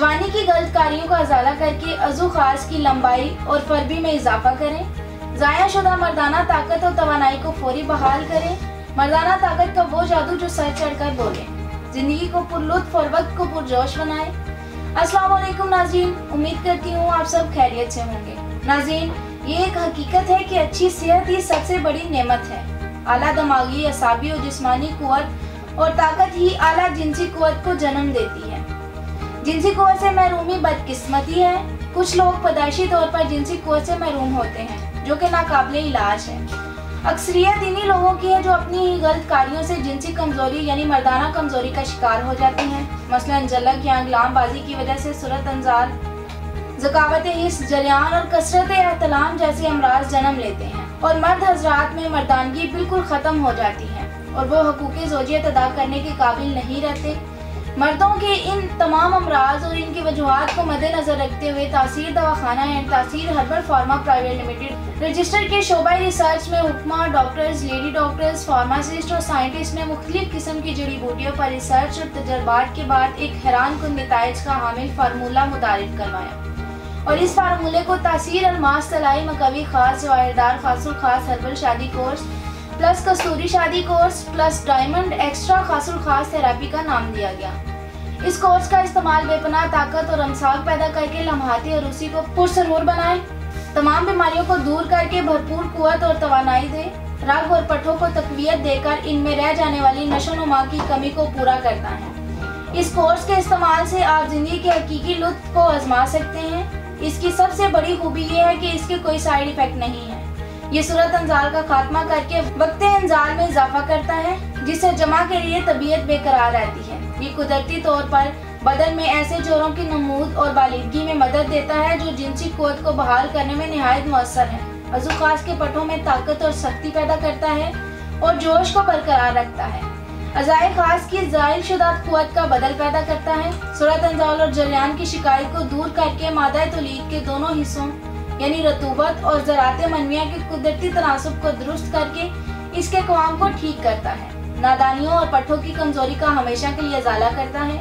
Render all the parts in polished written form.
जवानी की गलत कारियों का अजाला करके अज़ू खास की लंबाई और फरबी में इजाफा करें। ज़ाया शुदा मर्दाना ताकत और तवानाई को फौरी बहाल करें। मर्दाना ताकत का वो जादू जो सर चढ़कर बोले, जिंदगी को पुरलुत्फ और वक्त को पुरजोश बनाए। अस्सलाम वालेकुम नाज़रीन, उम्मीद करती हूँ आप सब खैरियत से होंगे। नाज़रीन, ये एक हकीकत है कि अच्छी सेहत ही सबसे बड़ी नेमत है। आला दिमागी, असाबी और जिस्मानी कुव्वत और ताकत ही आला जिनसी कुव्वत को जन्म देती है। जिनसी कुव्वत से महरूमी बदकिस्मती है। कुछ लोग पैदाइशी तौर पर जिनसी कुव्वत से महरूम होते हैं, जो कि नाकाबिले इलाज है। अक्सरियत इन्हीं लोगों की है जो अपनी ही गलत कारियों से जिनसी कमजोरी यानी मर्दाना कमजोरी का शिकार हो जाती हैं। मसलन जलक या गुलामबाजी की वजह से सूरत अंजाल, ज़कावत हिस्स, जरियान और कसरत एहतलाम जैसे अमराज जन्म लेते हैं और मर्द हजरात में मर्दानगी बिल्कुल ख़त्म हो जाती है और वो हकूक़ ज़ौजियत अदा करने के काबिल नहीं रहते। मर्दों के इन तमाम अमराज और इनकी वजूहात को मद्देनजर रखते हुए तासीर दवाखाना एंड तासीर herbal pharma private limited register के शोबा रिसर्च में हुक्मा, डॉक्टर्स, लेडी डॉक्टर्स, फार्मासिस्ट और साइंटिस्ट ने मुख्तलिफ किस्म की जड़ी बूटियों पर रिसर्च और तजर्बात के बाद एक हैरान कुन नताइज का हामिल फार्मूला मुतारिफ करवाया और इस फार्मूले को तासीर अलमास तलाई मकवी खास जवाहिरदार खासुल खास हर्बल शादी कोर्स प्लस कस्तूरी शादी कोर्स प्लस डायमंड एक्स्ट्रा खासुल खास थेरेपी का नाम दिया गया। इस कोर्स का इस्तेमाल बेपनाह ताकत और अमसाक पैदा करके लम्हाती और उसी को पुरसरूर बनाए, तमाम बीमारियों को दूर करके भरपूर कुव्वत और तवानाई दे, रग और पट्ठों को तकवीयत देकर इनमें रह जाने वाली नशोनुमा की कमी को पूरा करता है। इस कोर्स के इस्तेमाल से आप जिंदगी के हकीकी लुत्फ को आजमा सकते हैं। इसकी सबसे बड़ी खूबी ये है कि इसके कोई साइड इफेक्ट नहीं है। ये सूरत अंजाल का खात्मा करके वक्ते अंजाल में इजाफा करता है, जिससे जमा के लिए तबीयत बेकरार रहती है। ये कुदरती तौर पर बदन में ऐसे जोड़ों की नमूद और बालिदगी में मदद देता है जो जिनसी कुव्वत को बहाल करने में निहायत मुअस्सर है। अज़ू खास के पट्टों में ताकत और शक्ति पैदा करता है और जोश को बरकरार रखता है। अज़ाए खास की ज़ाइल शुदा कुव्वत का बदल पैदा करता है। सूरत अंजाल और जरियान की शिकायत को दूर करके मादा तौलीद के दोनों हिस्सों यानी रतूबत और ज़रात मनविया के कुदरती तनासुब को दुरुस्त करके इसके क़वाम को ठीक करता है। नादानियों और पट्ठों की कमजोरी का हमेशा के लिए इजाला करता है।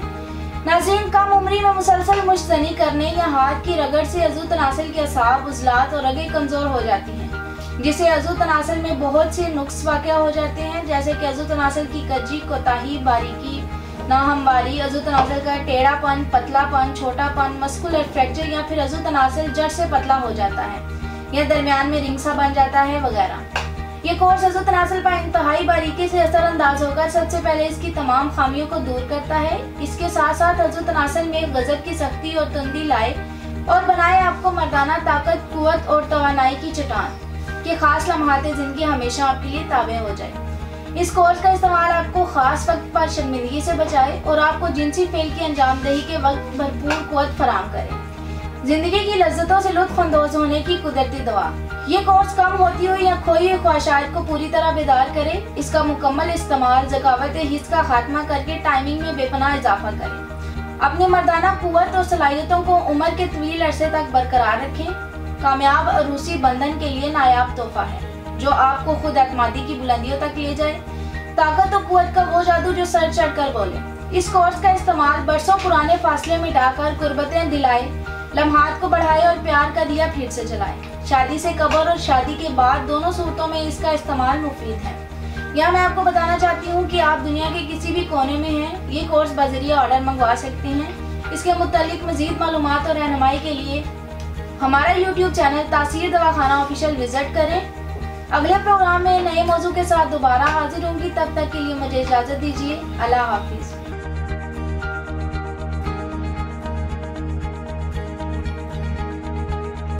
नाज़रीन, कम उम्री में मुसलसल मुश्तनी करने या हाथ की रगड़ से अज़ू तनासिल के असाब, उज़लात और रगें कमज़ोर हो जाती हैं, जिससे अज़ू तनासिल में बहुत से नुक्स वाक़या हो जाते हैं, जैसे कि अज़ू तनासिल की कज्जी, कोताही, बारीकी, नाहमवारी, अज़ू तनासिल का टेढ़ापन, पतलापन, छोटापन, मस्कुलर फ्रैक्चर या फिर अज़ू तनासिल जड़ से पतला हो जाता है या दरमियान में रिंग सा बन जाता है वगैरह। ये कोर्स अज़ू तनासिल पर इंतहाई बारीकी से असरअंदाज होकर सबसे पहले इसकी तमाम खामियों को दूर करता है। इसके साथ साथ अज़ू तनासिल में गज़ब की सख्ती और तंदी लाए और बनाए आपको मर्दाना ताकत, कुव्वत और तवानाई की चट्टान के खास लम्हाते ज़िंदगी हमेशा आपके लिए ताबे हो जाए। इस कोर्स का इस्तेमाल आपको खास वक्त पर शर्मिंदगी से बचाए और आपको जिनसी फेल की अंजामदही के वक्त भरपूर कुव्वत फराहम करे। जिंदगी की लज्जतों से लुत्फ अंदोज होने की कुदरती दवा। ये कोर्स कम होती हुई या खोई हुई ख्वाहिशात को पूरी तरह बेदार करे। इसका मुकम्मल इस्तेमाल ज़कावत हिस्स का खात्मा करके टाइमिंग में बेपनाह इजाफा करे। अपने मर्दाना कुव्वत और सलाहियतों को उम्र के तवील अरसे तक बरकरार रखें। कामयाब अरूसी बंधन के लिए नायाब तोहफा है जो आपको खुद एतमादी की बुलंदियों तक ले जाए। ताकत और कुव्वत का वो जादू जो सर चढ़कर बोले। इस कोर्स का इस्तेमाल बरसों पुराने फासले मिटाकर कुर्बतें दिलाए, लम्हात को बढ़ाए और प्यार का दिया फिर से जलाए। शादी से कब्र और शादी के बाद दोनों सूरतों में इसका इस्तेमाल मुफीद है। यहाँ मैं आपको बताना चाहती हूँ कि आप दुनिया के किसी भी कोने में हैं, ये कोर्स बजरिया ऑर्डर मंगवा सकते हैं। इसके मुतालिक मज़ीद मालूमात और रहनुमाई के लिए हमारा YouTube चैनल तासीर दवाखाना ऑफिशियल विजिट करें। अगले प्रोग्राम में नए मौजू के साथ दोबारा हाजिर होंगी। तब तक के लिए मुझे इजाज़त दीजिए। अल्लाह हाफिज़।